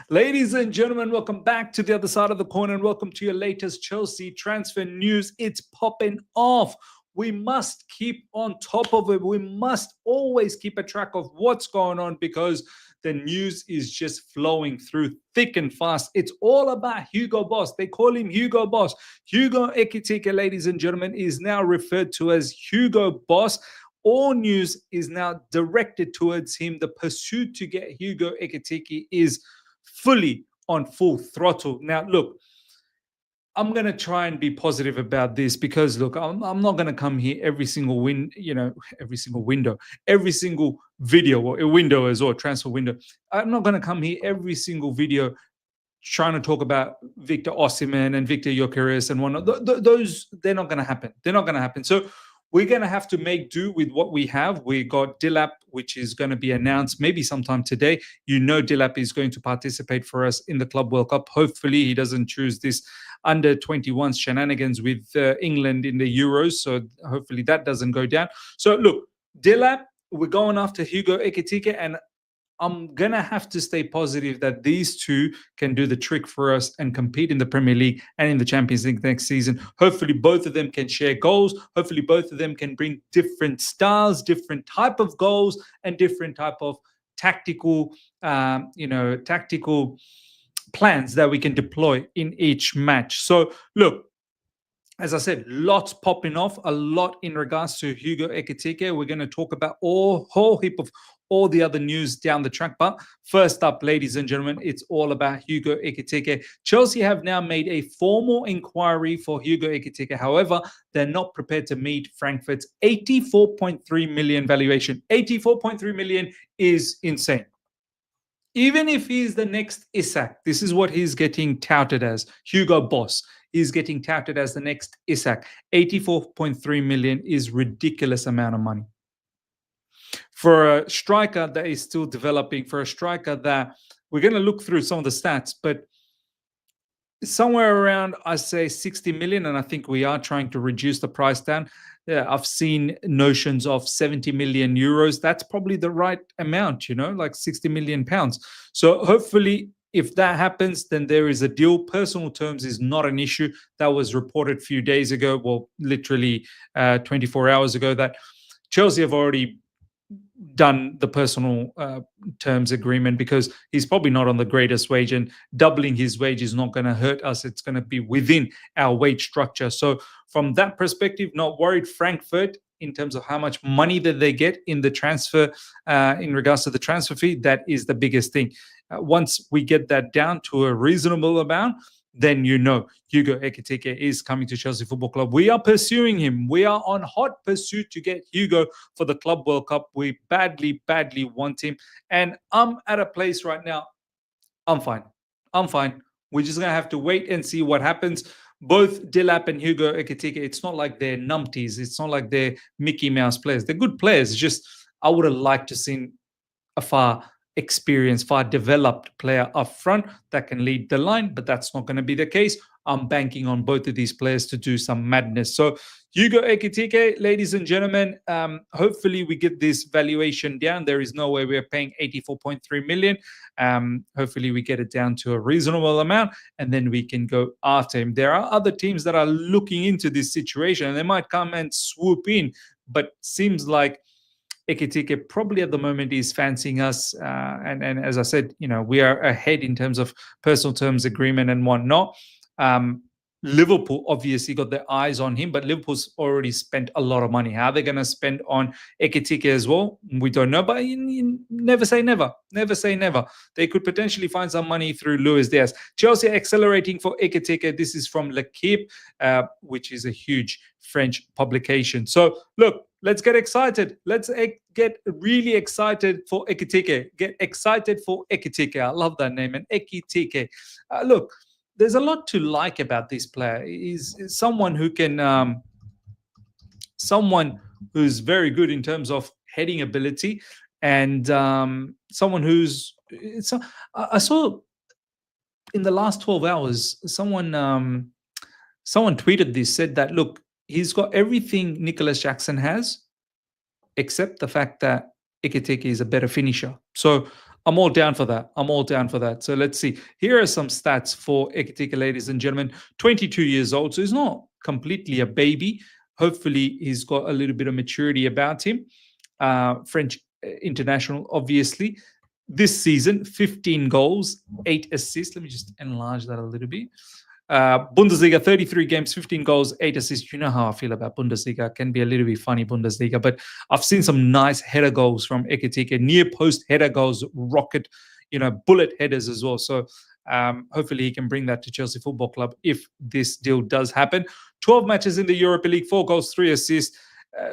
Ladies and gentlemen, welcome back to the other side of the corner and welcome to your latest Chelsea transfer news. It's popping off. We must keep on top of it. We must always keep a track of what's going on because the news is just flowing through thick and fast. It's all about Hugo Boss. They call him Hugo Boss. Hugo Ekitike, ladies and gentlemen, is now referred to as Hugo Boss. All news is now directed towards him. The pursuit to get Hugo Ekitike is fully on full throttle. Now, look, I'm going to try and be positive about this because, look, I'm not going to come here every single every single video or a window as well, transfer window. I'm not going to come here every single video trying to talk about Victor Osimhen and Victor Gyökeres and whatnot. Those, they're not going to happen. They're not going to happen. So we're going to have to make do with what we have. We got Dilap, which is going to be announced maybe sometime today. You know Dilap is going to participate for us in the Club World Cup. Hopefully he doesn't choose this under-21 shenanigans with England in the Euros. So hopefully that doesn't go down. So look, Dilap, we're going after Hugo Ekitike, and I'm going to have to stay positive that these two can do the trick for us and compete in the Premier League and in the Champions League next season. Hopefully, both of them can share goals. Hopefully, both of them can bring different styles, different type of goals, and different type of tactical plans that we can deploy in each match. So, look, as I said, lots popping off, a lot in regards to Hugo Ekitike. We're going to talk about whole heap of all the other news down the track. But first up, ladies and gentlemen, it's all about Hugo Ekitike. Chelsea have now made a formal inquiry for Hugo Ekitike. However, they're not prepared to meet Frankfurt's 84.3 million valuation. 84.3 million is insane. Even if he's the next Isak, this is what he's getting touted as. Hugo Boss is getting touted as the next Isak. 84.3 million is ridiculous amount of money. For a striker that is still developing, for a striker that we're going to look through some of the stats, but somewhere around, I say 60 million, and I think we are trying to reduce the price down. Yeah, I've seen notions of 70 million euros. That's probably the right amount, like 60 million pounds. So hopefully, if that happens, then there is a deal. Personal terms is not an issue. That was reported a few days ago, well, literally 24 hours ago, that Chelsea have already done the personal terms agreement because he's probably not on the greatest wage, and doubling his wage is not going to hurt us. It's going to be within our wage structure. So from that perspective, not worried. Frankfurt, in terms of how much money that they get in the transfer, in regards to the transfer fee, that is the biggest thing. Once we get that down to a reasonable amount, then Hugo Ekitike is coming to Chelsea Football Club. We are pursuing him. We are on hot pursuit to get Hugo for the Club World Cup. We badly, badly want him. And I'm at a place right now, I'm fine. We're just going to have to wait and see what happens. Both Dilap and Hugo Ekitike, it's not like they're numpties. It's not like they're Mickey Mouse players. They're good players. It's just I would have liked to see a far experienced, far developed player up front that can lead the line, but that's not going to be the case. I'm banking on both of these players to do some madness. So Hugo Ekitike, ladies and gentlemen, hopefully we get this valuation down. There is no way we're paying 84.3 million. Hopefully we get it down to a reasonable amount, and then we can go after him. There are other teams that are looking into this situation, and they might come and swoop in, but seems like Ekitike probably at the moment is fancying us. And as I said, we are ahead in terms of personal terms agreement and whatnot. Liverpool obviously got their eyes on him, but Liverpool's already spent a lot of money. How are they going to spend on Ekitike as well? We don't know, but you never say never. Never say never. They could potentially find some money through Luis Diaz. Chelsea accelerating for Ekitike. This is from L'Equipe, which is a huge French publication. So look, let's get excited. Let's get really excited for Ekitike. Get excited for Ekitike. I love that name, and Ekitike. Look, there's a lot to like about this player. He's someone who can, someone who's very good in terms of heading ability, and someone who's. I saw in the last 12 hours, someone tweeted this, said that look, he's got everything Nicholas Jackson has, except the fact that Ekitike is a better finisher. So I'm all down for that. I'm all down for that. So let's see. Here are some stats for Ekitike, ladies and gentlemen. 22 years old, so he's not completely a baby. Hopefully, he's got a little bit of maturity about him. French international, obviously. This season, 15 goals, 8 assists. Let me just enlarge that a little bit. Bundesliga, 33 games, 15 goals, 8 assists. You know how I feel about Bundesliga. It can be a little bit funny, Bundesliga, but I've seen some nice header goals from Ekitike, near post header goals, rocket, bullet headers as well. So hopefully he can bring that to Chelsea Football Club if this deal does happen. 12 matches in the Europa League, 4 goals, 3 assists.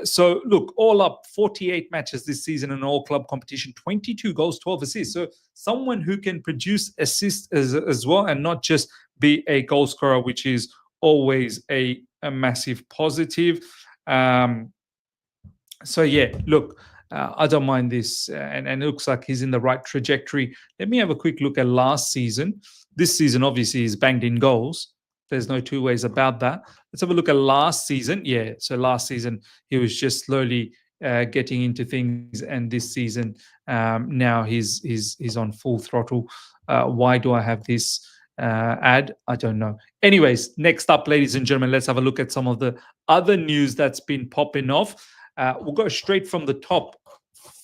So look, all up 48 matches this season in all club competition, 22 goals, 12 assists. So someone who can produce assists as well, and not just be a goal scorer, which is always a massive positive. So yeah, look, I don't mind this, and it looks like he's in the right trajectory. Let me have a quick look at last season. This season, obviously, he's banged in goals. There's no two ways about that. Let's have a look at last season. Yeah, so last season he was just slowly getting into things, and this season now he's on full throttle. Why do I have this ad? I don't know. Anyways, next up, ladies and gentlemen, let's have a look at some of the other news that's been popping off. We'll go straight from the top,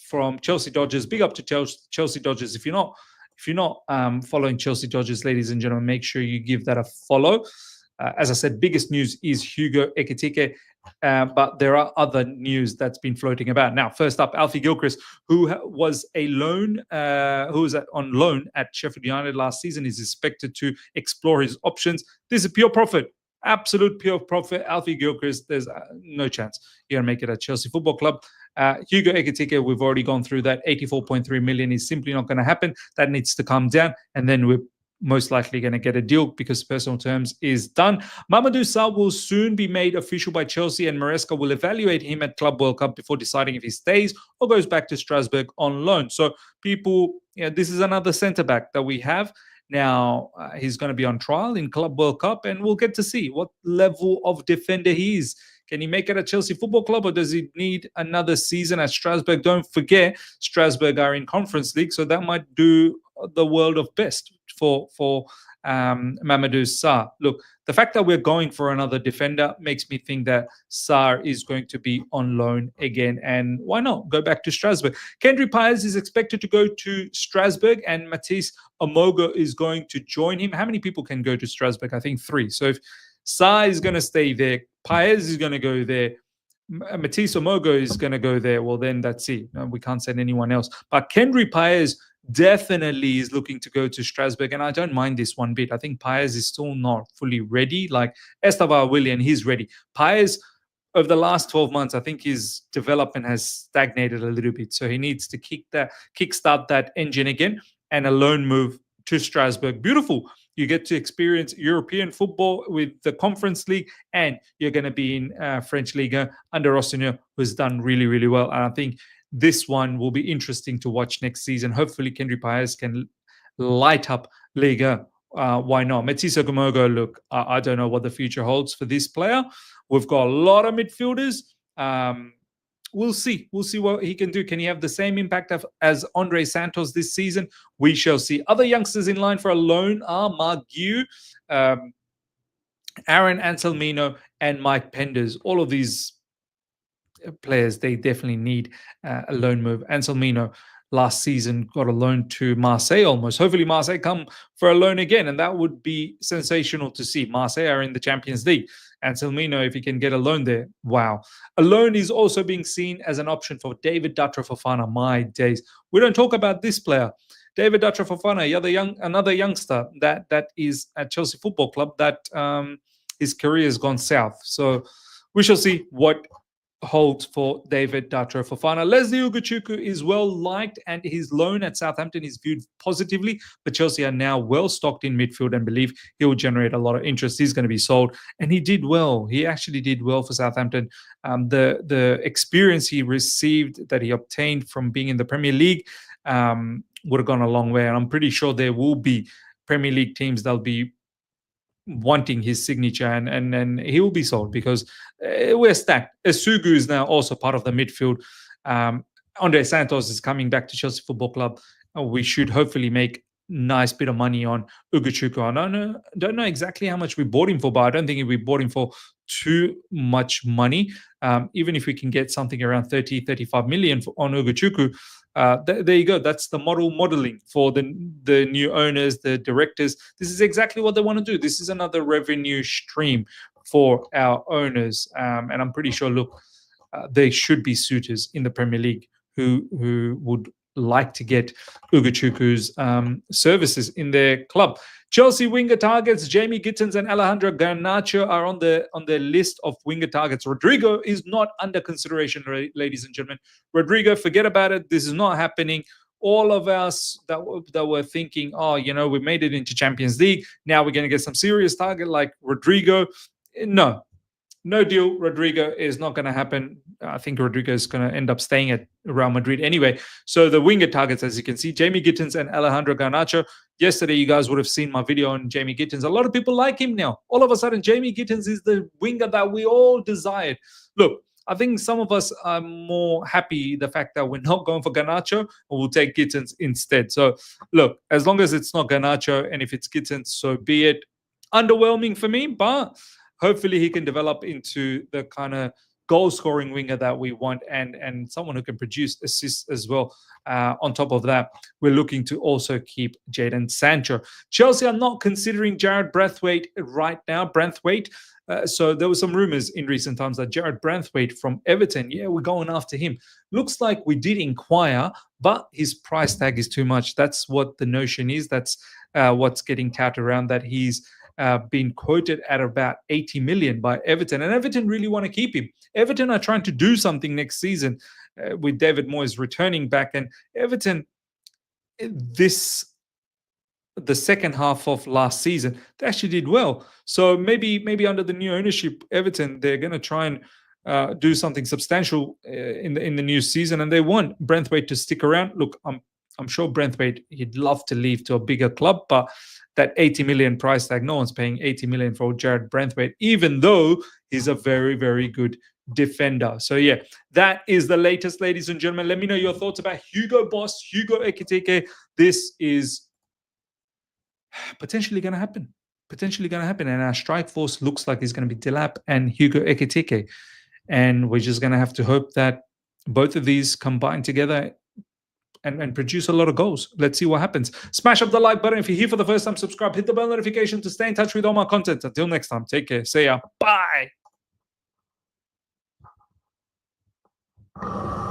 from Chelsea Dodgers. Big up to Chelsea Dodgers. If you're not following Chelsea Dodgers, ladies and gentlemen, make sure you give that a follow. As I said, biggest news is Hugo Ekitike, but there are other news that's been floating about. Now, first up, Alfie Gilchrist, who was on loan at Sheffield United last season, is expected to explore his options. This is pure profit. Absolute pure profit. Alfie Gilchrist, there's no chance you're going to make it at Chelsea Football Club. Hugo Ekitike, we've already gone through that. 84.3 million is simply not going to happen. That needs to come down, and then we're most likely going to get a deal because personal terms is done. Mamadou Sarr will soon be made official by Chelsea, and Maresca will evaluate him at Club World Cup before deciding if he stays or goes back to Strasbourg on loan. So people, this is another centre-back that we have. Now, he's going to be on trial in Club World Cup, and we'll get to see what level of defender he is. Can he make it at Chelsea Football Club, or does he need another season at Strasbourg? Don't forget, Strasbourg are in Conference League, so that might do the world of best for Mamadou Sarr. Look, the fact that we're going for another defender makes me think that Sarr is going to be on loan again, and why not go back to Strasbourg? Kendry Paez is expected to go to Strasbourg, and Matisse Omogo is going to join him. How many people can go to Strasbourg? I think 3. So if Sarr is going to stay there, Paez is going to go there, Matisse Omogo is going to go there, well, then that's it. No, we can't send anyone else. But Kendry Paez definitely is looking to go to Strasbourg, and I don't mind this one bit. I think Paez is still not fully ready. Like Esteban Willian, he's ready. Paez, over the last 12 months, I think his development has stagnated a little bit. So he needs to kickstart that engine again, and a loan move to Strasbourg. Beautiful. You get to experience European football with the Conference League, and you're going to be in French Liga under Rossignol, who's done really, really well. And I think this one will be interesting to watch next season. Hopefully, Kendry Paez can light up Liga. Why not? Matisse Omogo, look, I don't know what the future holds for this player. We've got a lot of midfielders. We'll see. We'll see what he can do. Can he have the same impact as Andre Santos this season? We shall see. Other youngsters in line for a loan are Mark Gu, Aaron Anselmino, and Mike Penders. All of these players, they definitely need a loan move. Anselmino last season got a loan to Marseille almost. Hopefully Marseille come for a loan again, and that would be sensational to see. Marseille are in the Champions League. Anselmino, if he can get a loan there, wow. A loan is also being seen as an option for David Datra Fofana. My days. We don't talk about this player. David Datra Fofana, another youngster that is at Chelsea Football Club, that his career has gone south. So we shall see what holds for David Datra Fofana. Leslie Uguku is well liked, and his loan at Southampton is viewed positively, but Chelsea are now well stocked in midfield and believe he will generate a lot of interest. He's going to be sold, and he did well. He actually did well for Southampton. The experience he received, that he obtained from being in the Premier League, would have gone a long way, and I'm pretty sure there will be Premier League teams that'll be wanting his signature, and he will be sold because we're stacked. Esugu is now also part of the midfield. Andre Santos is coming back to Chelsea Football Club. We should hopefully make nice bit of money on Uguku. I don't know exactly how much we bought him for, but I don't think we bought him for too much money. Even if we can get something around 30, 35 million on Uguku, there you go. That's the modeling for the new owners, the directors. This is exactly what they want to do. This is another revenue stream for our owners. And I'm pretty sure, look, there should be suitors in the Premier League who would like to get Uguchuku's services in their club. Chelsea winger targets Jamie Gittins and Alejandro Garnacho are on the list of winger targets. Rodrigo is not under consideration, ladies and gentlemen. Rodrigo, forget about it. This is not happening. All of us that were thinking, oh, we made it into Champions League. Now we're going to get some serious target like Rodrigo. No deal. Rodrigo is not going to happen. I think Rodrigo is going to end up staying at Real Madrid anyway. So the winger targets, as you can see, Jamie Gittins and Alejandro Garnacho. Yesterday, you guys would have seen my video on Jamie Gittins. A lot of people like him now. All of a sudden, Jamie Gittins is the winger that we all desired. Look, I think some of us are more happy the fact that we're not going for Garnacho, and we'll take Gittins instead. So look, as long as it's not Garnacho, and if it's Gittins, so be it. Underwhelming for me, but hopefully he can develop into the kind of goal-scoring winger that we want, and someone who can produce assists as well. On top of that, we're looking to also keep Jadon Sancho. Chelsea are not considering Jared Brenthweight right now. So there were some rumors in recent times that Jared Brenthweight from Everton, we're going after him. Looks like we did inquire, but his price tag is too much. That's what the notion is. That's what's getting touted around, that he's been quoted at about 80 million by Everton, and Everton really want to keep him. Everton are trying to do something next season with David Moyes returning back, and Everton, the second half of last season, they actually did well. So maybe under the new ownership, Everton, they're going to try and do something substantial in the new season, and they want Brenthweight to stick around. Look, I'm sure Brenthweight, he'd love to leave to a bigger club, but that 80 million price tag, no one's paying 80 million for Jared Brenthweight, even though he's a very, very good defender. So that is the latest, ladies and gentlemen. Let me know your thoughts about Hugo Ekitike. This is potentially going to happen. And our strike force looks like it's going to be Delap and Hugo Ekitike. And we're just going to have to hope that both of these combine together and produce a lot of goals. Let's see what happens. Smash up the like button. If you're here for the first time, subscribe. Hit the bell notification to stay in touch with all my content. Until next time, take care. See ya. Bye.